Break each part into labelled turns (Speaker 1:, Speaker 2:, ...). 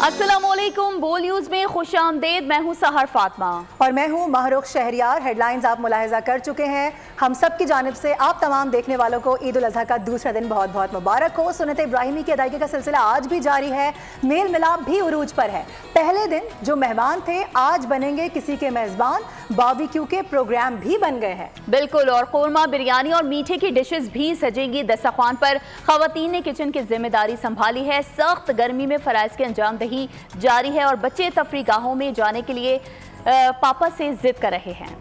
Speaker 1: अस्सलामुअलैकुम, बोल न्यूज में खुशामदेद। मैं हूं सहर फातिमा
Speaker 2: और मैं हूं महरुख शहरियार। हेडलाइंस आप मुलाहिजा कर चुके हैं। हम सब की जानिब से आप तमाम देखने वालों को ईद उल अजहा का दूसरा दिन बहुत बहुत मुबारक हो। सुन्नत इब्राहिमी की अदायगी का सिलसिला आज भी जारी है। मेल मिलाप भी उरूज पर है। पहले दिन जो मेहमान थे आज बनेंगे किसी के मेजबान। बारबेक्यू के प्रोग्राम भी बन गए हैं।
Speaker 1: बिल्कुल, और कोरमा, बिरयानी और मीठे की डिशेस भी सजेंगी दस्तरखान पर। खवातीन ने किचन की जिम्मेदारी संभाली है। सख्त गर्मी में फराइज के अंजाम दही जारी है और बच्चे तफरी गाहों में जाने के लिए पापा से जिद कर रहे हैं।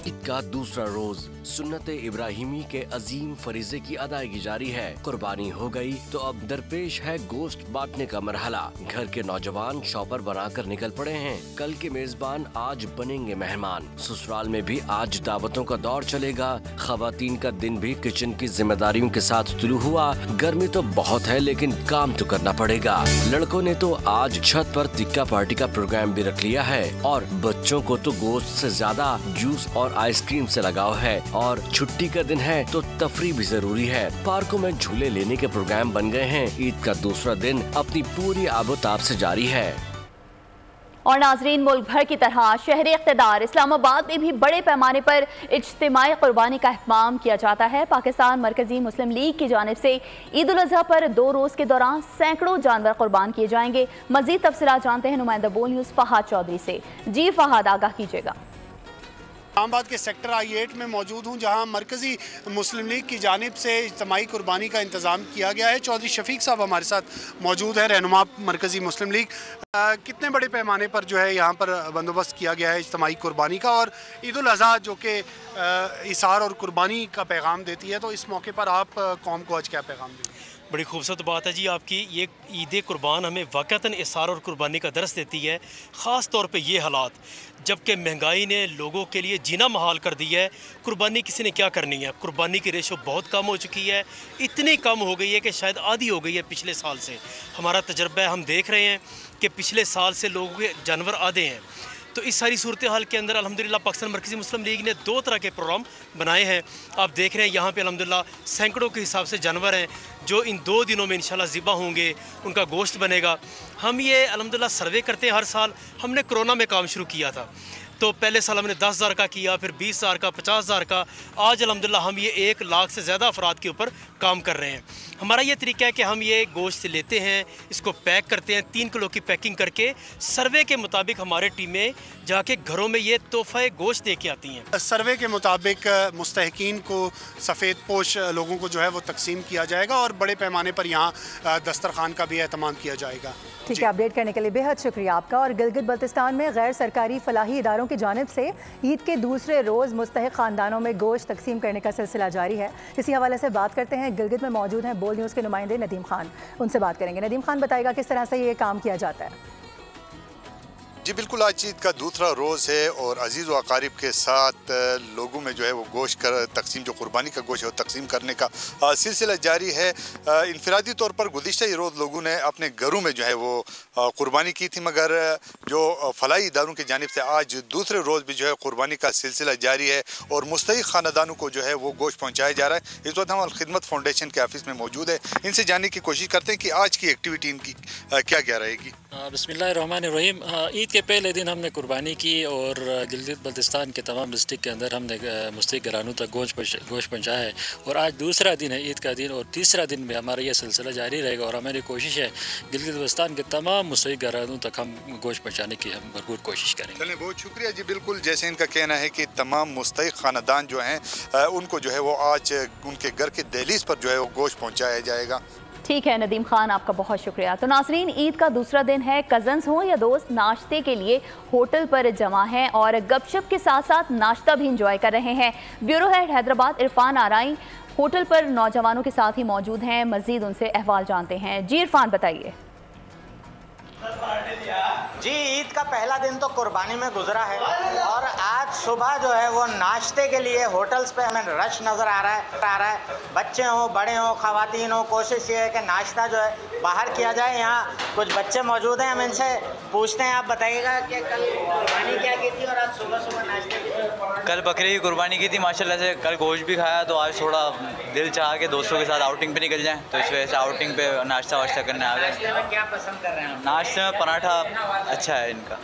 Speaker 3: ईद का दूसरा रोज सुन्नत इब्राहिमी के अजीम फरीजे की अदायगी जारी है। कुर्बानी हो गई तो अब दरपेश है गोश्त बांटने का मरहला। घर के नौजवान शॉपर बनाकर निकल पड़े हैं। कल के मेजबान आज बनेंगे मेहमान। ससुराल में भी आज दावतों का दौर चलेगा। खवातीन का दिन भी किचन की जिम्मेदारियों के साथ शुरू हुआ। गर्मी तो बहुत है लेकिन काम तो करना पड़ेगा। लड़कों ने तो आज छत पर टिक्का पार्टी का प्रोग्राम भी रख लिया है और बच्चों को तो गोश्त से ज्यादा जूस और आइसक्रीम से लगाव है। और छुट्टी का दिन है तो तफरी भी जरूरी है। पार्कों में झूले लेने के प्रोग्राम बन गए हैं। ईद का दूसरा दिन अपनी पूरी आबोताब से जारी है।
Speaker 1: और नाजरीन, मुल्क भर की तरह शहर इक़्तिदार इस्लामाबाद में भी बड़े पैमाने पर इज्तिमाई कुर्बानी का एहतमाम किया जाता है। पाकिस्तान मरकजी मुस्लिम लीग की जानिब से ईद उल अजहा पर 2 रोज़ के दौरान सैकड़ों जानवर कुर्बान किए जाएंगे। मजीद तफसीलात जानते हैं नुमाइंदा बोल न्यूज़ फहाद चौधरी से। जी फहाद, आगाह कीजिएगा।
Speaker 4: इस्लामाबाद के सेक्टर I-8 में मौजूद हूँ जहाँ मरकज़ी मुस्लिम लीग की जानिब से इज्तिमाई कुर्बानी का इंतज़ाम किया गया है। चौधरी शफीक साहब हमारे साथ मौजूद है, रहनुमा मरकज़ी मुस्लिम लीग। कितने बड़े पैमाने पर जो है यहाँ पर बंदोबस्त किया गया है इज्तिमाई कुर्बानी का, और ईद उल अज़हा जो कि इसार और कुर्बानी का पैगाम देती है, तो इस मौके पर आप कौम को आज क्या पैगाम देंगे?
Speaker 5: बड़ी खूबसूरत बात है जी आपकी। ये ईद कुर्बान हमें वाक़तन इसार और कुर्बानी का दर्स देती है। ख़ास तौर पे ये हालात जबकि महंगाई ने लोगों के लिए जीना महाल कर दी है। कुर्बानी किसी ने क्या करनी है। कुर्बानी की रेशो बहुत कम हो चुकी है। इतनी कम हो गई है कि शायद आधी हो गई है पिछले साल से। हमारा तजर्बा है, हम देख रहे हैं कि पिछले साल से लोगों के जानवर आधे हैं। तो इस सारी सूरत हाल के अंदर अल्हम्दुलिल्लाह पाकिस्तान मरकज़ी मुस्लिम लीग ने 2 तरह के प्रोग्राम बनाए हैं। आप देख रहे हैं यहाँ पे अल्हम्दुलिल्लाह सैकड़ों के हिसाब से जानवर हैं जो इन 2 दिनों में इंशाल्लाह ज़िबा होंगे, उनका गोश्त बनेगा। हम ये अल्हम्दुलिल्लाह सर्वे करते हैं हर साल। हमने कोरोना में काम शुरू किया था, तो पहले साल हमने 10,000 का किया, फिर 20,000 का, 50,000 का। आज अल्हम्दुलिल्लाह हम ये 1 लाख से ज़्यादा अफराद के ऊपर काम कर रहे हैं। हमारा ये तरीका है कि हम ये गोश्त लेते हैं, इसको पैक करते हैं, 3 किलो की पैकिंग करके सर्वे के मुताबिक हमारे टीमें जाके घरों में ये तोहफ़ा गोश्त दे के आती हैं।
Speaker 4: सर्वे के मुताबिक मुस्तहिकीन को, सफ़ेद पोश लोगों को जो है वो तकसीम किया जाएगा और बड़े पैमाने पर यहाँ दस्तरखान का भी एहतमाम किया जाएगा।
Speaker 2: ठीक है, अपडेट करने के लिए बेहद शुक्रिया आपका। और गिलगित बल्तिस्तान में गैर सरकारी फलाही इदारों की जानिब से ईद के दूसरे रोज़ मुस्तहिक ख़ानदानों में गोश्त तकसीम करने का सिलसिला जारी है। इसी हवाले से बात करते हैं। गिलगित में मौजूद हैं बोल न्यूज़ के नुमाइंदे नदीम खान, उनसे बात करेंगे। नदीम खान, बताएगा किस तरह से ये काम किया जाता है?
Speaker 6: जी बिल्कुल, आज ईद का दूसरा रोज़ है और अजीज़ व अकारिब के साथ लोगों में जो है वो गोश्त का तकसीम, जो कुर्बानी का गोश्त है वो तकसीम करने का सिलसिला जारी है। इनफरादी तौर पर गुज़िश्ता रोज़ लोगों ने अपने घरों में जो है वो कुर्बानी की थी, मगर जो फलाही इदारों की जानिब से आज दूसरे रोज़ भी जो है कुर्बानी का सिलसिला जारी है और मुस्तहिक ख़ानदानों को जो है वो गोश्त पहुँचाया जा रहा है। इस वक्त हम खिदमत फाउंडेशन के ऑफिस में मौजूद है, इनसे जानने की कोशिश करते हैं कि आज की एक्टिविटी इनकी क्या क्या रहेगी।
Speaker 7: बिस्मिल्लाहिर्रहमानिर्रहीम। ईद के पहले दिन हमने कुर्बानी की और गिलगित बल्तिस्तान के तमाम डिस्ट्रिक्ट के अंदर हमने मुस्तहिक घरानों तक गोश्त पहुँचाया है। और आज दूसरा दिन है ईद का दिन, और तीसरा दिन में हमारा यह सिलसिला जारी रहेगा। और हमारी कोशिश है गिलगित बल्तिस्तान के तमाम मुस्तहिक घरानों तक हम गोश्त पहुँचाने की हम भरपूर कोशिश करेंगे।
Speaker 6: चलिए, बहुत शुक्रिया जी। बिल्कुल, जैसे इनका कहना है कि तमाम मुस्तहिक ख़ानदान जो हैं उनको जो है वो आज उनके घर के दहलीज पर जो है वो गोश्त पहुँचाया जाएगा।
Speaker 1: ठीक है नदीम खान, आपका बहुत शुक्रिया। तो नाज़रीन, ईद का दूसरा दिन है। कज़न्स हों या दोस्त नाश्ते के लिए होटल पर जमा हैं और गपशप के साथ साथ नाश्ता भी इंजॉय कर रहे हैं। Bureau head Hyderabad Irfan Arai hotel पर नौजवानों के साथ ही मौजूद हैं। मज़ीद उनसे अहवाल जानते हैं। जी इरफान, बताइए।
Speaker 8: जी, ईद का पहला दिन तो कुर्बानी में गुजरा है और आज सुबह जो है वो नाश्ते के लिए होटल्स पे हमें रश नज़र आ रहा है। बच्चे हों, बड़े हों, ख़वातीन हों, कोशिश ये है कि नाश्ता जो है बाहर किया जाए। यहाँ कुछ बच्चे मौजूद हैं, हम इनसे पूछते हैं। आप बताइएगा कि कल कुर्बानी क्या की थी और आज सुबह सुबह नाश्ते की?
Speaker 9: कल बकरी की कुर्बानी की थी माशाल्लाह से। कल गोश्त भी खाया, तो आज थोड़ा दिल चाह के दोस्तों के साथ आउटिंग पे निकल जाएँ, तो इस वजह से आउटिंग पे नाश्ता वाश्ता करने आ गए।
Speaker 8: नाश्ते में क्या पसंद कर रहे हैं?
Speaker 9: नाश्ते में पराठा अच्छा है इनका।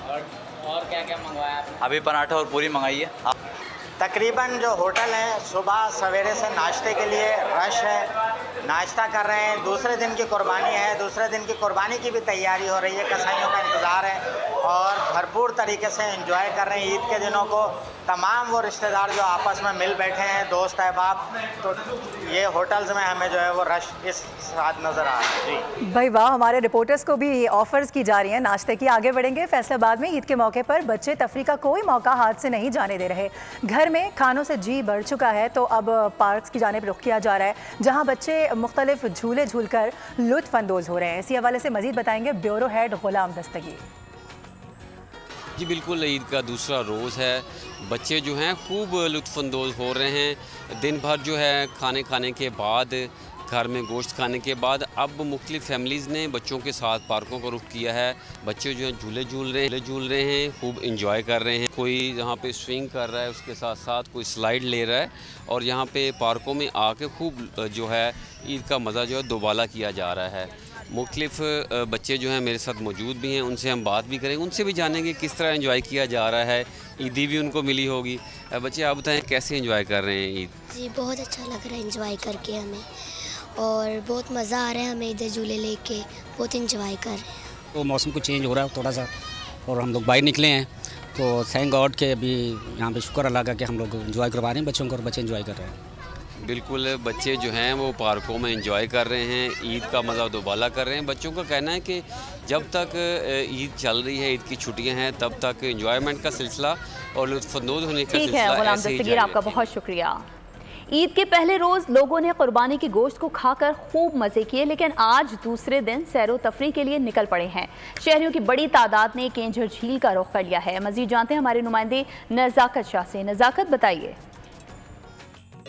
Speaker 8: और क्या क्या मंगवाया?
Speaker 9: अभी पराठा और पूरी मंगाई है।
Speaker 8: तकरीबन जो होटल है सुबह सवेरे से नाश्ते के लिए रश है, नाश्ता कर रहे हैं। दूसरे दिन की कुर्बानी है, दूसरे दिन की कुर्बानी की भी तैयारी हो रही है, कसाईयों का इंतज़ार है और भरपूर तरीके से एंजॉय कर रहे हैं ईद के दिनों को। तमाम वो रिश्तेदार जो आपस में मिल बैठे हैं, दोस्त अहबाब, तो ये होटल्स में हमें जो है वो रश इस साथ नज़र आ रहा है। जी
Speaker 2: भाई वाह, हमारे रिपोर्टर्स को भी ऑफर्स की जा रही हैं नाश्ते की। आगे बढ़ेंगे। फैसलाबाद में ईद के मौके पर बच्चे तफरी का कोई मौका हाथ से नहीं जाने दे रहे। घर में खानों से जी बढ़ चुका है तो अब पार्क्स की जानिब रुख किया जा रहा है, जहाँ बच्चे मुख्तलिफ झूले झूल कर लुत्फ अंदोज़ हो रहे हैं। इसी हवाले से मजीद बताएंगे ब्यूरो हेड गुलाम दस्तगीर।
Speaker 10: जी बिल्कुल, ईद का दूसरा रोज़ है। बच्चे जो हैं खूब लुत्फ़अंदोज़ हो रहे हैं। दिन भर जो है खाने के बाद, घर में गोश्त खाने के बाद अब मुख्तलिफ़ फैमिलीज़ ने बच्चों के साथ पार्कों का रुख किया है। बच्चे जो हैं झूले झूल रहे हैं, खूब इंजॉय कर रहे हैं। कोई यहाँ पे स्विंग कर रहा है, उसके साथ साथ कोई स्लाइड ले रहा है और यहाँ पे पार्कों में आके खूब जो है ईद का मज़ा जो है दोबाला किया जा रहा है। मुख्तलिफ़ बच्चे जो हैं मेरे साथ मौजूद भी हैं, उनसे हम बात भी करेंगे, उनसे भी जानेंगे किस तरह एंजॉय किया जा रहा है। ईदी भी उनको मिली होगी। बच्चे आप बताएं कैसे एंजॉय कर रहे हैं ईद?
Speaker 11: जी बहुत अच्छा लग रहा है एंजॉय करके हमें, और बहुत मज़ा आ रहा है हमें। इधर झूले लेके बहुत एंजॉय कर रहे हैं।
Speaker 12: तो मौसम को चेंज हो रहा है थोड़ा सा और हम लोग बाहर निकले हैं, तो थैंक गॉड के अभी यहाँ पे शुक्र अल्लाह का कि हम लोग एंजॉय करवा रहे हैं बच्चों को और बच्चे एंजॉय कर रहे हैं।
Speaker 10: बिल्कुल, बच्चे जो हैं वो पार्कों में एंजॉय कर रहे हैं, ईद का मज़ा दोबाला कर रहे हैं। बच्चों का कहना है कि जब तक ईद चल रही है, ईद की छुट्टियां हैं, तब तक एंजॉयमेंट का सिलसिला और लुत्फ़अंदोज़ होने का सिलसिला ऐसे ही जारी है।
Speaker 1: आपका बहुत शुक्रिया। ईद के पहले रोज़ लोगों ने कुर्बानी की गोश्त को खाकर खूब मज़े किए, लेकिन आज दूसरे दिन सैरो तफरी के लिए निकल पड़े हैं। शहरियों की बड़ी तादाद ने केंझर झील का रुख कर लिया है। मज़ीद जानते हैं हमारे नुमाइंदे नज़ाकत शाह से। नज़ाकत, बताइए।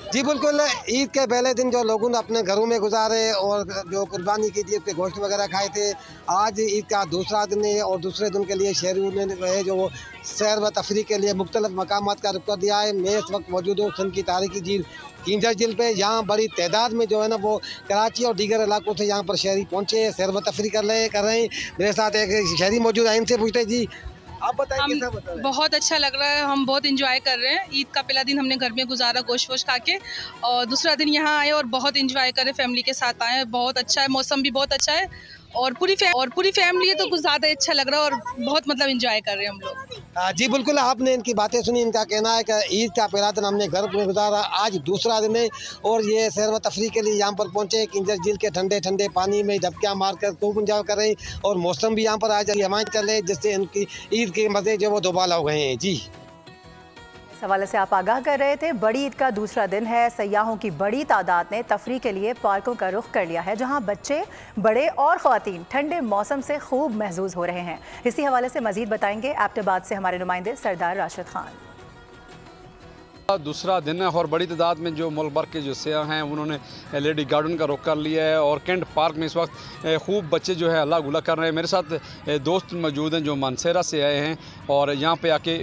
Speaker 13: जी बिल्कुल, ईद के पहले दिन जो लोगों ने अपने घरों में गुजारे और जो कुर्बानी की थी उसके गोश्त वगैरह खाए थे, आज ईद का दूसरा दिन है और दूसरे दिन के लिए शहरियों ने जो सैर व तफरी के लिए मुख्तलिफ मकामात का रुख कर दिया है। मैं इस वक्त मौजूद हूँ सिंध की तारीखी झील केंझर झील पे। यहाँ बड़ी तादाद में जो है ना वो कराची और दीगर इलाकों से यहाँ पर शहरी पहुँचे हैं, सैर व तफरी कर रहे हैं। मेरे साथ एक शहरी मौजूद है, इनसे पूछते हैं जी आप बताइए कैसा बता रहे हैं?
Speaker 14: बहुत अच्छा लग रहा है, हम बहुत एंजॉय कर रहे हैं। ईद का पहला दिन हमने घर में गुजारा गोश्त वोश खा के, और दूसरा दिन यहाँ आए और बहुत एंजॉय करें, फैमिली के साथ आए। बहुत अच्छा है, मौसम भी बहुत अच्छा है और पूरी फैमिली है तो कुछ ज़्यादा अच्छा लग रहा है और बहुत मतलब एंजॉय कर रहे हैं हम लोग।
Speaker 13: जी बिल्कुल, आपने इनकी बातें सुनी। इनका कहना है कि ईद का पहला दिन हमने घर में गुजारा, आज दूसरा दिन है और ये सैर व तफरी के लिए यहाँ पर पहुँचे। केंझर झील के ठंडे ठंडे पानी में डबकियाँ मारकर खूब एंजॉय कर रहे हैं और मौसम भी यहाँ पर आज हवाएं चल रहे हैं, जिससे इनकी ईद के मज़े जो वो दोबाला हो गए हैं। जी
Speaker 2: इस हवाले से आप आगाह कर रहे थे। बड़ी ईद का दूसरा दिन है। सयाहों की बड़ी तादाद ने तफरी के लिए पार्कों का रुख कर लिया है, जहां बच्चे, बड़े और ख़वातीन ठंडे मौसम से खूब महजूज हो रहे हैं। इसी हवाले से मजीद बताएंगे एबटाबाद से हमारे नुमाइंदे सरदार राशिद खान।
Speaker 15: दूसरा दिन है और बड़ी तादाद में जो मुल्क भर के जो सयाह हैं उन्होंने लेडी गार्डन का रुख कर लिया है और कैंट पार्क में इस वक्त खूब बच्चे जो है अल्लाह गुला कर रहे हैं। मेरे साथ दोस्त मौजूद हैं जो मानसेरा से आए हैं और यहाँ पे आके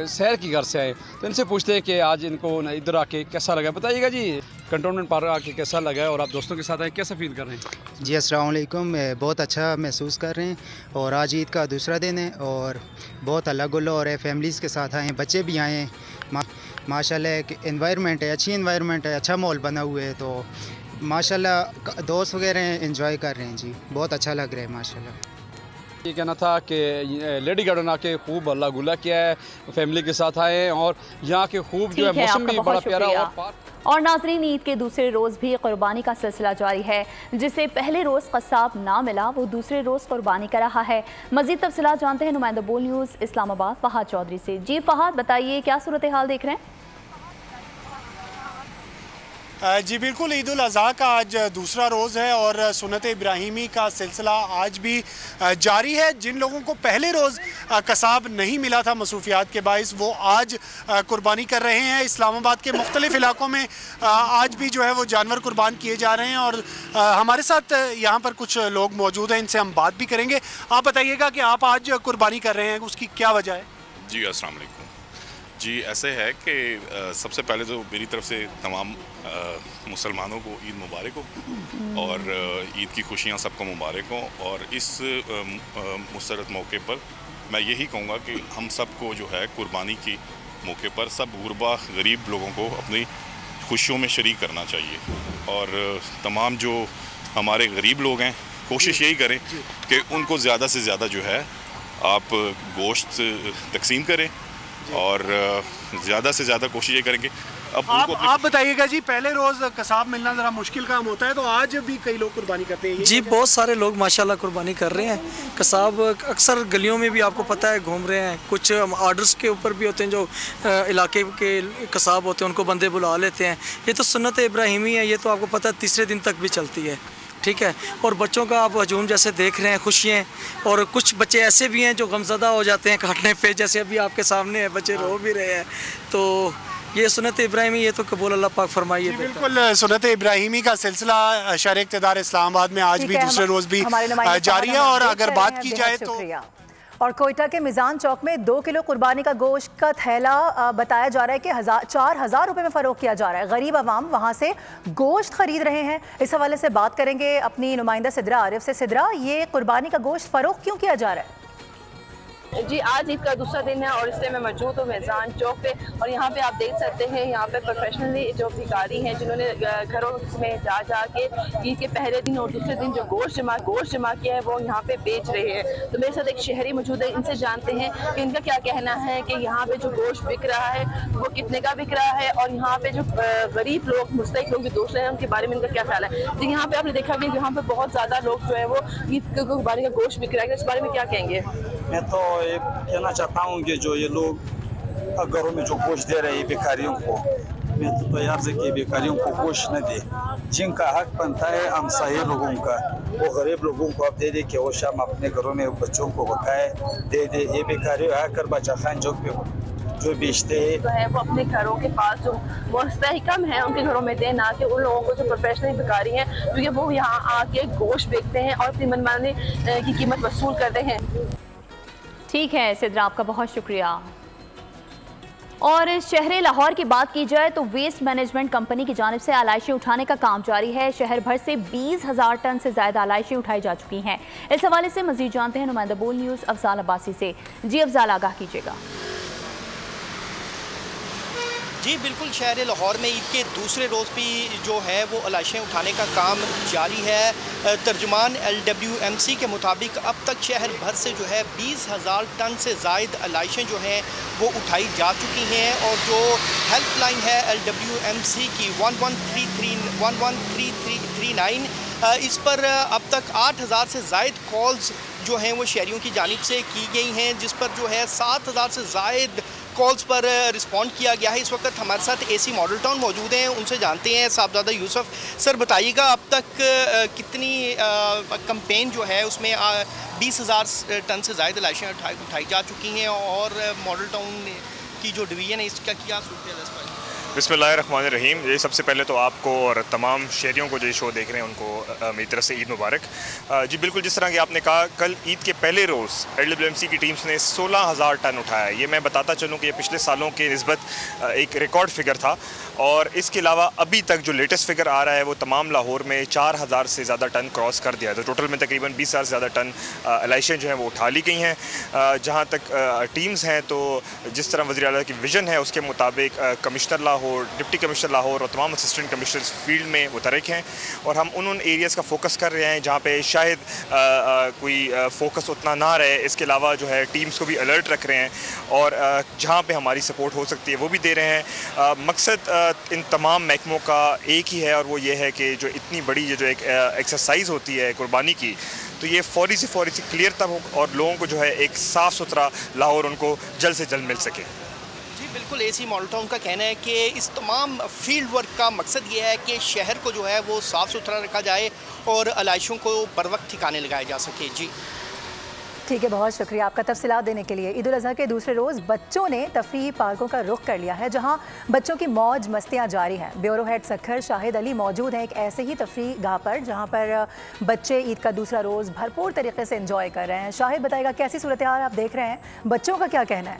Speaker 15: सैर की घर से आए, तो इनसे पूछते हैं कि आज इनको इधर आके कैसा लगा। बताइएगा जी, कंटोनमेंट पार्क आके कैसा लगा है और आप दोस्तों के साथ आए, कैसा फील कर रहे हैं?
Speaker 16: जी अस्सलाम वालेकुम, बहुत अच्छा महसूस कर रहे हैं और आज ईद का दूसरा दिन है और बहुत अल्लाह गुला हो रहा है। फैमिलीज़ के साथ आए हैं, बच्चे भी आए हैं। माशाल्लाह एक एनवायरनमेंट है, अच्छी एनवायरनमेंट है, अच्छा माहौल बना हुआ है, तो माशाल्लाह दोस्त वगैरह एंजॉय कर रहे हैं। जी बहुत अच्छा लग रहा है माशाल्लाह।
Speaker 15: ये कहना था कि लेडी गार्डन आके खूब अल्लाह गुला किया है, फैमिली के साथ आए हैं और यहाँ के खूब जो है मौसम भी बड़ा प्यारा
Speaker 1: और नाज़रीन, ईद के दूसरे रोज़ भी कुर्बानी का सिलसिला जारी है। जिसे पहले रोज़ कसाब ना मिला वो दूसरे रोज़ कुर्बानी कर रहा है। मज़ीद तफसीलात जानते हैं नुमाइंदा बोल न्यूज़ इस्लामाबाद फहाद चौधरी से। जी फहाद, बताइए क्या सूरत हाल देख रहे हैं?
Speaker 4: जी बिल्कुल, ईद उल अज़हा का आज दूसरा रोज़ है और सुन्नत इब्राहिमी का सिलसिला आज भी जारी है। जिन लोगों को पहले रोज़ कसाब नहीं मिला था मसरूफियात के बाइस, वो आज कुर्बानी कर रहे हैं। इस्लामाबाद के मुख्तलिफ़ इलाकों में आज भी जो है वो जानवर कुर्बान किए जा रहे हैं और हमारे साथ यहाँ पर कुछ लोग मौजूद हैं, इनसे हम बात भी करेंगे। आप बताइएगा कि आप आज कुर्बानी कर रहे हैं, उसकी क्या वजह है?
Speaker 17: जी अस्सलाम वालेकुम। जी ऐसे है कि सबसे पहले तो मेरी तरफ से तमाम मुसलमानों को ईद मुबारक हो और ईद की खुशियाँ सबको मुबारक हों। और इस मुसरत मौके पर मैं यही कहूँगा कि हम सबको जो है कुर्बानी की मौके पर सब गुरबा गरीब लोगों को अपनी खुशियों में शरीक करना चाहिए। और तमाम जो हमारे गरीब लोग हैं कोशिश यही करें कि उनको ज़्यादा से ज़्यादा जो है आप गोश्त तकसीम करें और ज़्यादा से ज़्यादा कोशिश ये करेंगे। अब
Speaker 4: आप बताइएगा जी, पहले रोज़ कसाब मिलना ज़रा मुश्किल काम होता है, तो आज भी कई लोग कुर्बानी करते हैं
Speaker 18: जी। बहुत सारे लोग माशाल्लाह कुर्बानी कर रहे हैं। कसाब अक्सर गलियों में भी आपको पता है घूम रहे हैं। कुछ आर्डर्स के ऊपर भी होते हैं, जो इलाके के कसाब होते हैं उनको बंदे बुला लेते हैं। ये तो सुन्नत इब्राहिमी है, ये तो आपको पता है तीसरे दिन तक भी चलती है, ठीक है। और बच्चों का आप हजूम जैसे देख रहे हैं, खुशियाँ। और कुछ बच्चे ऐसे भी हैं जो गमज़दा हो जाते हैं काटने पे, जैसे अभी आपके सामने है, बच्चे रो भी रहे हैं। तो ये सुन्नत इब्राहिमी, ये तो कबूल अल्लाह पाक फरमाइए।
Speaker 4: बिल्कुल सुन्नत इब्राहिमी का सिलसिला शहर इक़्तिदार इस्लामाबाद में आज भी दूसरे रोज़ भी जारी है। और अगर बात की जाए तो
Speaker 2: और कोयटा के मिजान चौक में 2 किलो कुर्बानी का गोश्त का थैला बताया जा रहा है कि 4,000 रुपये में फ़रोख्त किया जा रहा है। गरीब आवाम वहाँ से गोश्त खरीद रहे हैं। इस हवाले से बात करेंगे अपनी नुमाइंदा सिद्रा आरिफ से। सिद्रा, ये कुर्बानी का गोश्त फ़रोख्त क्यों किया जा रहा है?
Speaker 19: जी, आज ईद का दूसरा दिन है और इसलिए मैं मौजूद हूँ मैजान चौक पे। और यहाँ पे आप देख सकते हैं, यहाँ पे प्रोफेशनली जो भिखारी हैं जिन्होंने घरों में जा के ईद के पहले दिन और दूसरे दिन जो गोश्त जमा किया है वो यहाँ पे बेच रहे हैं। तो मेरे साथ एक शहरी मौजूद है, इनसे जानते हैं कि इनका क्या कहना है कि यहाँ पे जो गोश्त बिक रहा है वो कितने का बिक रहा है, और यहाँ पे जो गरीब लोग मुस्तहिक लोग भी दोस्त हैं उनके बारे में इनका क्या ख्याल है। जी, यहाँ पे आपने देखा कि यहाँ पे बहुत ज़्यादा लोग जो है वो ईद कुर्बानी का गोश्त बिक रहा है, इस बारे में क्या कहेंगे?
Speaker 20: मैं तो ये कहना चाहता हूँ कि जो ये लोग घरों में जो गोश्त दे रहे हैं भिखारियों को, मैं तो तैयार से कि भिखारियों को गोश्त न दे। जिनका हक बनता है हम सही लोगों का, वो गरीब लोगों को अब दे दे कि वो शाम अपने घरों में बच्चों को पकाए दे दे। ये भिखारी आकर बच्चा खान चौक पे जो बेचते हैं
Speaker 19: तो है वो अपने घरों के पास जो मुस्तहिकम है उनके घरों में दे, ना कि उन लोगों को जो प्रोफेशनल भिखारी हैं, क्योंकि वो यहाँ आके गोश्त बेचते हैं और अपनी मनमानी की कीमत वसूल करते हैं।
Speaker 1: ठीक है सिद्रा, आपका बहुत शुक्रिया। और शहर लाहौर की बात की जाए तो वेस्ट मैनेजमेंट कंपनी की जानिब से आलाइशें उठाने का काम जारी है। शहर भर से 20,000 टन से ज़्यादा आलाइशें उठाई जा चुकी हैं। इस हवाले से मजीद जानते हैं नुमाइंदा बोल न्यूज़ अफजाल अब्बासी से। जी अफजाल, आगाह कीजिएगा।
Speaker 21: जी बिल्कुल, शहर लाहौर में ईद के दूसरे रोज़ भी जो है वो आलाइशें उठाने का काम जारी है। तर्जुमान LWMC के मुताबिक अब तक शहर भर से जो है 20,000 टन से ज़ायद आलाइशें जो हैं वो उठाई जा चुकी हैं। और जो हेल्पलाइन है LWMC की 113339, इस पर अब तक 8,000 से ज़ायद कॉल्स जो हैं वो शहरियों की जानिब से की गई हैं, जिस पर जो है 7,000 से ज़ायद कॉल्स पर रिस्पॉन्ड किया गया है। इस वक्त हमारे साथ AC मॉडल टाउन मौजूद हैं, उनसे जानते हैं। साहबजादा यूसुफ सर, बताइएगा अब तक कितनी कैंपेन जो है उसमें 20,000 टन से ज़ायद आलाइशें उठाई जा चुकी हैं, और मॉडल टाउन की जो डिवीज़न है इसका क्या सूरत है?
Speaker 22: बिस्मिल्लाहिर्रहमानिर्रहीम। ये सबसे पहले तो आपको और तमाम शहरियों को जो शो देख रहे हैं उनको मेरी तरफ से ईद मुबारक। जी बिल्कुल, जिस तरह कि आपने कहा, कल ईद के पहले रोज़ LWMC की टीम्स ने 16,000 टन उठाया। ये मैं बताता चलूँ कि ये पिछले सालों के निस्बत एक रिकॉर्ड फिगर था। और इसके अलावा अभी तक जो लेटेस्ट फिगर आ रहा है वो तमाम लाहौर में 4,000 से ज़्यादा टन क्रॉस कर दिया है। तो टोटल में तकरीबन 20,000 से ज़्यादा टन आलाइशें जो हैं वो उठा ली गई हैं। जहाँ तक टीम्स हैं तो जिस तरह वज़ीर आला की विज़न है उसके मुताबिक commissioner Lahore, deputy commissioner Lahore और तमाम असिस्टेंट कमिश्नर्स फील्ड में मुतरक हैं। और हम उन एरियाज़ का फोकस कर रहे हैं जहाँ पे शायद कोई फोकस उतना ना रहे। इसके अलावा जो है टीम्स को भी अलर्ट रख रहे हैं और जहाँ पे हमारी सपोर्ट हो सकती है वो भी दे रहे हैं। मकसद इन तमाम महकमों का एक ही है, और वो ये है कि जो इतनी बड़ी जो एक एक्सरसाइज होती है कुर्बानी की, तो ये फौरी से क्लियर तब हो और लोगों को जो है एक साफ़ सुथरा लाहौर उनको जल्द से जल्द मिल सके।
Speaker 21: जी बिल्कुल, AC मॉडल टाउन का कहना है कि इस तमाम फील्ड वर्क का मकसद ये है कि शहर को जो है वो साफ़ सुथरा रखा जाए और आलाइशों को बर वक्त ठिकाने लगाए जा सके। जी
Speaker 2: ठीक है, बहुत शुक्रिया आपका तफसीलात देने के लिए। ईद उल अज़हा के दूसरे रोज़ बच्चों ने तफरीही पार्कों का रुख कर लिया है, जहां बच्चों की मौज मस्तियां जारी हैं। ब्यूरो हेड सखर शाहिद अली मौजूद हैं एक ऐसे ही तफरीह गाह पर जहां पर बच्चे ईद का दूसरा रोज़ भरपूर तरीके से इंजॉय कर रहे हैं। शाहिद, बताएगा कैसी सूरत हाल आप देख रहे हैं, बच्चों का क्या कहना है?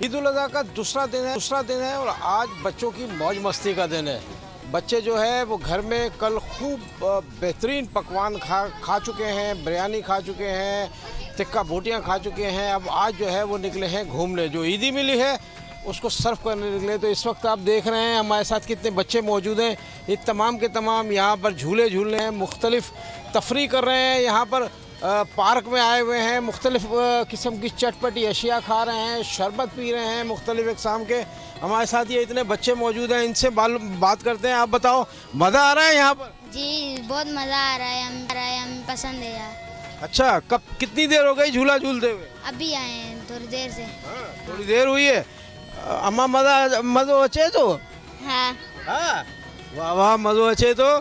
Speaker 3: ईद उल अज़हा का दूसरा दिन है और आज बच्चों की मौज मस्ती का दिन है। बच्चे जो है वो घर में कल खूब बेहतरीन पकवान खा चुके हैं, बिरयानी खा चुके हैं, टिक्का बोटियाँ खा चुके हैं। अब आज जो है वो निकले हैं घूमने, जो ईदी मिली है उसको सर्व करने निकले। तो इस वक्त आप देख रहे हैं हमारे साथ कितने बच्चे मौजूद हैं। ये तमाम के तमाम यहाँ पर झूले झूल रहे हैं, मुख्तलिफ तफरी कर रहे हैं, यहाँ पर पार्क में आए हुए हैं, मुख्तलिफ किस्म की चटपटी अशिया खा रहे हैं, शरबत पी रहे हैं मुख्तलिफ इक़साम के। हमारे साथ ये इतने बच्चे मौजूद हैं, इनसे बात करते हैं। आप बताओ, मज़ा आ रहा है यहाँ पर?
Speaker 5: जी बहुत मज़ा आ रहा है, हमें पसंद है यार।
Speaker 3: अच्छा, कब कितनी देर हो गई झूला झूलते हुए?
Speaker 5: अभी आए हैं, थोड़ी देर से।
Speaker 3: थोड़ी देर हुई है। अम्मा मज़ो अच्छे तो?
Speaker 5: हाँ।
Speaker 3: वाह वाह, मज़ो अच्छे तो।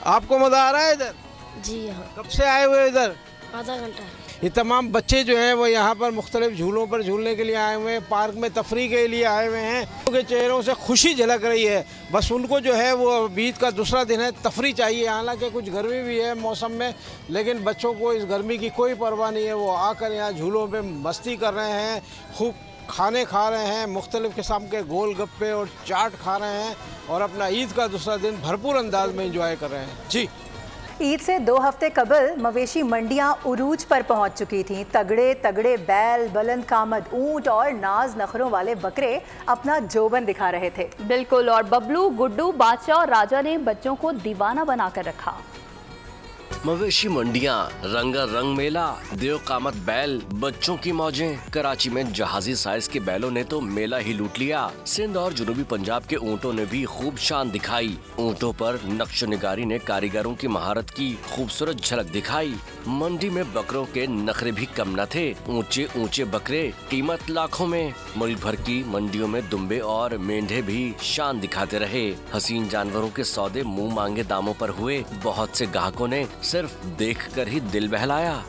Speaker 3: आपको मज़ा आ रहा है इधर? जी हाँ। कब से आए हुए इधर?
Speaker 5: आधा घंटा।
Speaker 3: ये तमाम बच्चे जो हैं वो यहाँ पर मुख्तलिफ झूलों पर झूलने के लिए आए हुए हैं, पार्क में तफरी के लिए आए हुए हैं। उनके चेहरों से खुशी झलक रही है। बस उनको जो है वो ईद का दूसरा दिन है, तफरी चाहिए। हालांकि कुछ गर्मी भी है मौसम में, लेकिन बच्चों को इस गर्मी की कोई परवाह नहीं है। वो आकर यहाँ झूलों पर मस्ती कर रहे हैं, खूब खाने खा रहे हैं, मुख्तलिफ किस्म के गोल गप्पे और चाट खा रहे हैं और अपना ईद का दूसरा दिन भरपूर अंदाज में इंजॉय कर रहे हैं। जी,
Speaker 2: ईद से 2 हफ्ते कबल मवेशी मंडियां उरूज पर पहुंच चुकी थीं। तगड़े तगड़े बैल, बुलंद कामद ऊंट और नाज नखरों वाले बकरे अपना जोबन दिखा रहे थे।
Speaker 1: बिल्कुल, और बबलू, गुड्डू, बादशाह और राजा ने बच्चों को दीवाना बनाकर रखा।
Speaker 23: मवेशी मंडियां, रंगा रंग मेला, देव कामत बैल, बच्चों की मौजें। कराची में जहाजी साइज के बैलों ने तो मेला ही लूट लिया। सिंध और जनूबी पंजाब के ऊँटों ने भी खूब शान दिखाई। ऊँटों पर नक्श निगारी ने कारीगरों की महारत की खूबसूरत झलक दिखाई। मंडी में बकरों के नखरे भी कम न थे। ऊंचे ऊंचे बकरे कीमत लाखों में। मुल्क भर की मंडियों में दुम्बे और मेंढे भी शान दिखाते रहे। हसीन जानवरों के सौदे मुंह मांगे दामों पर हुए। बहुत से ग्राहकों ने सिर्फ देखकर ही दिल बहलाया।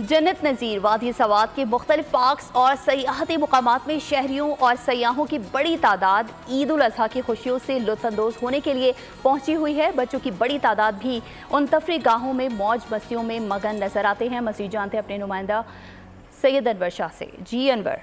Speaker 1: जन्नत नज़ीर वादी सवात के मुख्तलिफ पार्क्स और सयाहती मुकामात में शहरियों और सयाहों की बड़ी तादाद ईद उल अज़हा की खुशियों से लुत्फ़अंदोज़ होने के लिए पहुंची हुई है। बच्चों की बड़ी तादाद भी उन तफरी गाहों में मौज मस्तियों में मगन नजर आते हैं। मज़ीद जानते हैं अपने नुमाइंदा सैयद अनवर शाह से। जी अनवर।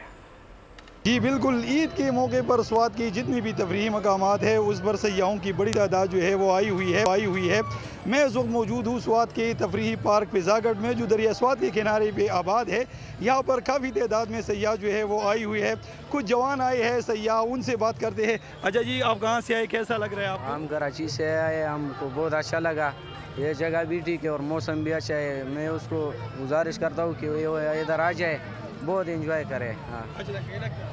Speaker 24: जी बिल्कुल, ईद के मौके पर स्वात की जितनी भी तफरीही मकामात है उस पर सयाहों की बड़ी तादाद जो है वो आई हुई है। मैं इस वक्त मौजूद हूँ स्वात के तफरीही पार्क फिजागढ़ में, जो दरिया स्वात के किनारे पे आबाद है। यहाँ पर काफ़ी तादाद में सयाह जो है वो आई हुई है। कुछ जवान आए हैं सयाह, उनसे बात करते हैं। अच्छा जी, आप कहाँ से आए, कैसा लग रहा है आपको?
Speaker 25: हम कराची से आए, हमको बहुत अच्छा लगा। ये जगह भी ठीक है और मौसम भी अच्छा है। मैं उसको गुजारिश करता हूँ कि वो इधर आ जाए, बहुत एंजॉय करें। हाँ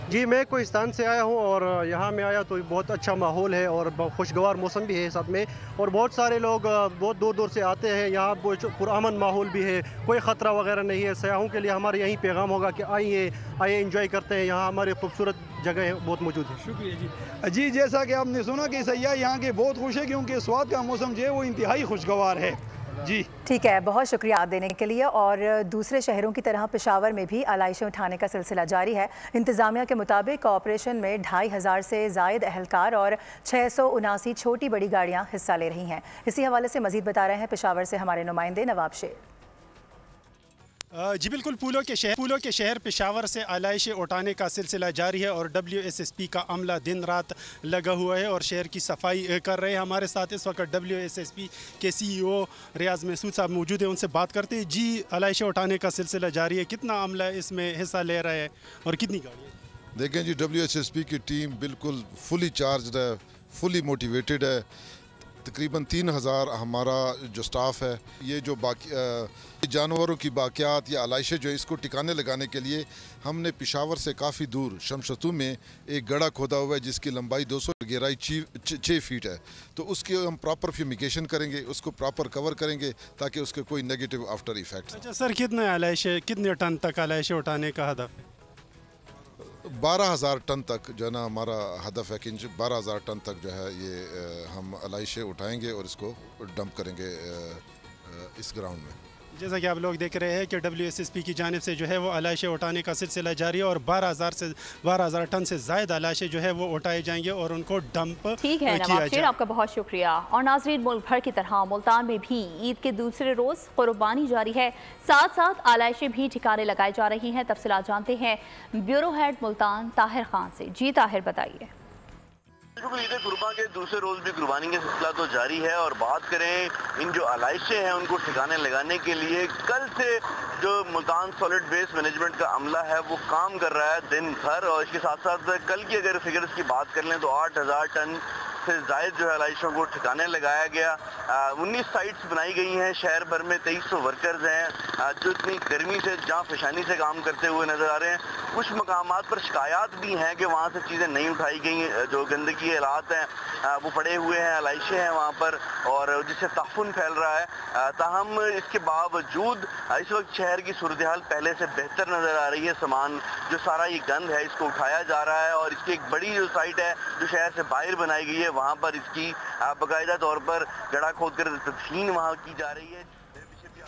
Speaker 26: जी, मैं कोहिस्तान से आया हूँ और यहाँ में आया तो बहुत अच्छा माहौल है और खुशगवार मौसम भी है साथ में। और बहुत सारे लोग बहुत दूर दूर से आते हैं। यहाँ पुरअमन माहौल भी है, कोई ख़तरा वगैरह नहीं है। सयाहों के लिए हमारे यही पैगाम होगा कि आइए एंजॉय करते हैं। यहाँ हमारे खूबसूरत जगह बहुत मौजूद है।
Speaker 24: शुक्रिया जी। जी, जैसा कि आपने सुना कि सयाह यहाँ के बहुत खुश है क्योंकि स्वात का मौसम जो है वो इंतहाई खुशगवार है। जी
Speaker 2: ठीक है, बहुत शुक्रिया आप देने के लिए। और दूसरे शहरों की तरह पेशावर में भी आलाइशें उठाने का सिलसिला जारी है। इंतज़ामिया के मुताबिक ऑपरेशन में 2500 से ज़ायद अहलकार और 679 छोटी बड़ी गाड़ियाँ हिस्सा ले रही हैं। इसी हवाले से मज़ीद बता रहे हैं पेशावर से हमारे नुमाइंदे नवाब शेर।
Speaker 4: जी बिल्कुल, फूलों के शहर पेशावर से आलाइशें उठाने का सिलसिला जारी है और WSSP का अमला दिन रात लगा हुआ है और शहर की सफाई कर रहे हैं। हमारे साथ इस वक्त WSSP के CEO रियाज महसूद साहब मौजूद हैं, उनसे बात करते हैं। जी, आलाइशें उठाने का सिलसिला जारी है, कितना अमला इसमें हिस्सा ले रहा है और कितनी गाड़ियाँ?
Speaker 27: देखें जी, WSSP की टीम बिल्कुल फुली चार्ज है, फुली मोटिवेटेड है। तकरीबन 3000 हमारा जो स्टाफ है, ये जो बाकी जानवरों की बाकियात या आलाइशें जो इसको टिकाने लगाने के लिए हमने पेशावर से काफ़ी दूर शमशतू में एक गड़ा खोदा हुआ है जिसकी लंबाई 200 गहराई 6 फीट है। तो उसकी हम प्रॉपर फ्यूमिगेशन करेंगे, उसको प्रॉपर कवर करेंगे ताकि उसके कोई नेगेटिव आफ्टर इफेक्ट।
Speaker 4: अच्छा सर, कितने टन तक आलाइशें उठाने का हदफ है?
Speaker 27: 12,000 टन तक जो है ना हमारा हदफ है कि 12,000 टन तक जो है ये हम आलाइशें उठाएंगे और इसको डंप करेंगे इस ग्राउंड में।
Speaker 6: जैसा कि आप लोग देख रहे हैं कि WSSP की जानिब से जो है वो अलाइशें उठाने का सिलसिला जारी है और 12,000 टन से ज़्यादा अलाइशें जो है वो उठाए जाएंगे और उनको डंप
Speaker 1: ठीक है नवाब शेर, आपका बहुत शुक्रिया। और नाज़रीन, मुल्क भर की तरह मुल्तान में भी ईद के दूसरे रोज़ कुर्बानी जारी है, साथ साथ आलाइशें भी ठिकाने लगाई जा रही हैं। तफसीलात जानते हैं ब्यूरो हेड मुल्तान ताहिर खान से। जी ताहिर, बताइए।
Speaker 7: ईद कुर्बान के दूसरे रोज भी कुर्बानी का सिलसिला तो जारी है और बात करें इन जो आलाइशें हैं उनको ठिकाने लगाने के लिए कल से जो मुल्तान सॉलिड वेस्ट मैनेजमेंट का अमला है वो काम कर रहा है दिन भर। और इसके साथ साथ कल की अगर फिगर्स की बात कर लें तो 8,000 टन से जायद जो है आलाइशों को ठिकाने लगाया गया। 19 साइट्स बनाई गई हैं शहर भर में, 2300 वर्कर्स हैं जो इतनी गर्मी से जहाँ पेशानी से काम करते हुए नजर आ रहे हैं। कुछ मकामात पर शिकायत भी हैं कि वहाँ से चीज़ें नहीं उठाई गई, जो गंदगी हालात हैं वो पड़े हुए हैं, आलाइशें हैं वहाँ पर और जिससे ताफुन फैल रहा है। ताहम इसके बावजूद इस वक्त शहर की सूरत हाल पहले से बेहतर नज़र आ रही है। सामान जो सारा ये गंद है इसको उठाया जा रहा है और इसकी एक बड़ी जो साइट है जो शहर से बाहर बनाई गई है वहाँ पर इसकी बाकायदा तौर पर गड्ढा खोदकर तदफीन वहाँ की जा रही है।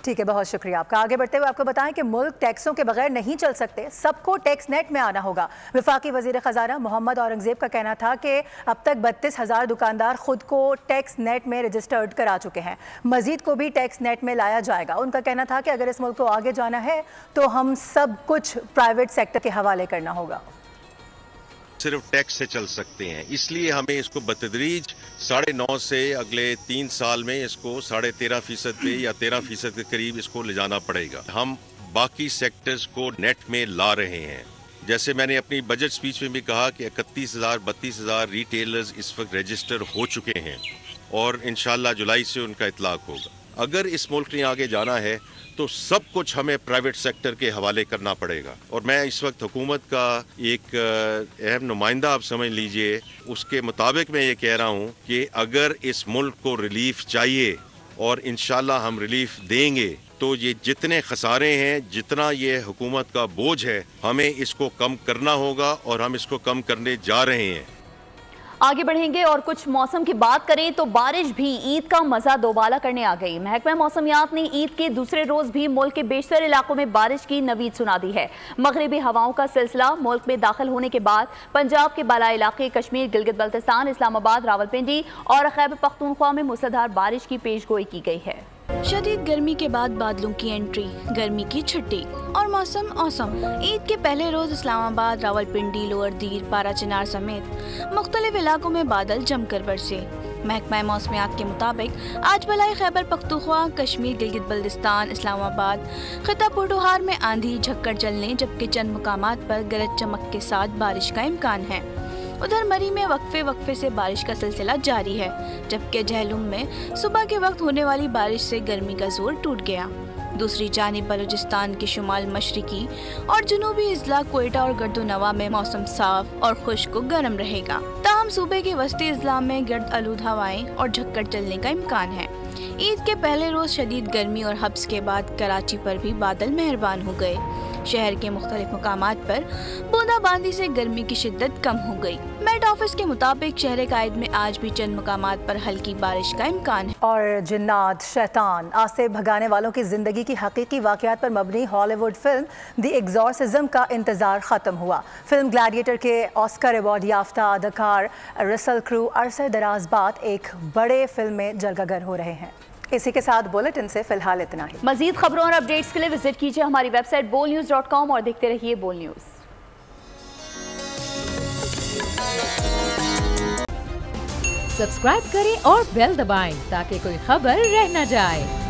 Speaker 2: ठीक है, बहुत शुक्रिया आपका। आगे बढ़ते हुए आपको बताएं कि मुल्क टैक्सों के बगैर नहीं चल सकते, सबको टैक्स नेट में आना होगा। वफाकी वजीर खजाना मोहम्मद औरंगजेब का कहना था कि अब तक 32,000 दुकानदार खुद को टैक्स नेट में रजिस्टर्ड करा चुके हैं, मजीद को भी टैक्स नेट में लाया जाएगा। उनका कहना था कि अगर इस मुल्क को आगे जाना है तो हम सब कुछ प्राइवेट सेक्टर के हवाले करना होगा।
Speaker 8: सिर्फ टैक्स से चल सकते हैं, इसलिए हमें इसको बतदरीज 9.5 से अगले 3 साल में इसको 13.5% पे या 13% के करीब इसको ले जाना पड़ेगा। हम बाकी सेक्टर्स को नेट में ला रहे हैं। जैसे मैंने अपनी बजट स्पीच में भी कहा कि 31,000-32,000 रिटेलर्स इस वक्त रजिस्टर हो चुके हैं और इंशाल्लाह जुलाई से उनका इतलाक होगा। अगर इस मुल्क ने आगे जाना है तो सब कुछ हमें प्राइवेट सेक्टर के हवाले करना पड़ेगा। और मैं इस वक्त हुकूमत का एक अहम नुमाइंदा आप समझ लीजिए, उसके मुताबिक मैं ये कह रहा हूँ कि अगर इस मुल्क को रिलीफ चाहिए और इंशाल्लाह हम रिलीफ देंगे तो ये जितने खसारे हैं, जितना ये हुकूमत का बोझ है, हमें इसको कम करना होगा और हम इसको कम करने जा रहे हैं।
Speaker 1: आगे बढ़ेंगे और कुछ मौसम की बात करें तो बारिश भी ईद का मजा दोबाला करने आ गई। महकमा मौसमियात ने ईद के दूसरे रोज भी मुल्क के बेशतर इलाकों में बारिश की नवीद सुना दी है। मगरिबी हवाओं का सिलसिला मुल्क में दाखिल होने के बाद पंजाब के बालाई इलाके कश्मीर, गिलगित बल्तिस्तान, इस्लामाबाद, रावलपिंडी और खैबर पख्तूनख्वा में मूसलाधार बारिश की पेशगोई की गई है।
Speaker 9: शदीद गर्मी के बाद बादलों की एंट्री, गर्मी की छुट्टी और मौसम औसम। ईद के पहले रोज इस्लामाबाद, रावलपिंडी, लोअर दीर, पारा चिनार समेत मुख्तलिफ इलाकों में बादल जमकर बरसे। महकमा मौसमियात के मुताबिक आज बलाई खैबर पख्तूनख्वा, कश्मीर, गिलगित बल्तिस्तान, इस्लामाबाद, खिता पोटोहार में आंधी झक्कड़ चलने जबकि चंद मुकामात पर गरज चमक के साथ बारिश का इम्कान है। उधर मरी में वक्फे से बारिश का सिलसिला जारी है, जबकि झेलुम में सुबह के वक्त होने वाली बारिश से गर्मी का जोर टूट गया। दूसरी जानिब बलूचिस्तान के शुमाल मशरिकी और जुनूबी अजला कोयटा और गर्दोनवा में मौसम साफ और खुश्क व गर्म रहेगा। ताहम सूबे के वस्ती अजला में गर्द आलूद हवाएं और झक्कड़ चलने का इम्कान है। ईद के पहले रोज शदीद गर्मी और हब्स के बाद कराची पर भी बादल मेहरबान हो गए। शहर के मुख्तलिफ मुकामात पर बूंदाबांदी से गर्मी की शिद्दत कम हो गई। मेट ऑफिस के मुताबिक शहर कायद में आज भी चंद मुकामात पर हल्की बारिश का इम्कान है।
Speaker 2: और जिन्नात, शैतान, आज से भगाने वालों की जिंदगी की हकीकी वाक़यात पर मबनी हॉलीवुड फिल्म द एग्जॉर्सिज्म का इंतजार खत्म हुआ। फिल्म ग्लैडिएटर के ऑस्कर अवार्ड याफ्ता अदाकार रसल क्रू अरसे दराज बाद एक बड़े फिल्म में जलगागर हो रहे हैं। इसी के साथ बुलेटिन से फिलहाल इतना ही।
Speaker 1: मजीद खबरों और अपडेट्स के लिए विजिट कीजिए हमारी वेबसाइट bolnews.com और देखते रहिए बोल न्यूज।
Speaker 10: सब्सक्राइब करें और बेल दबाएं ताकि कोई खबर रह न जाए।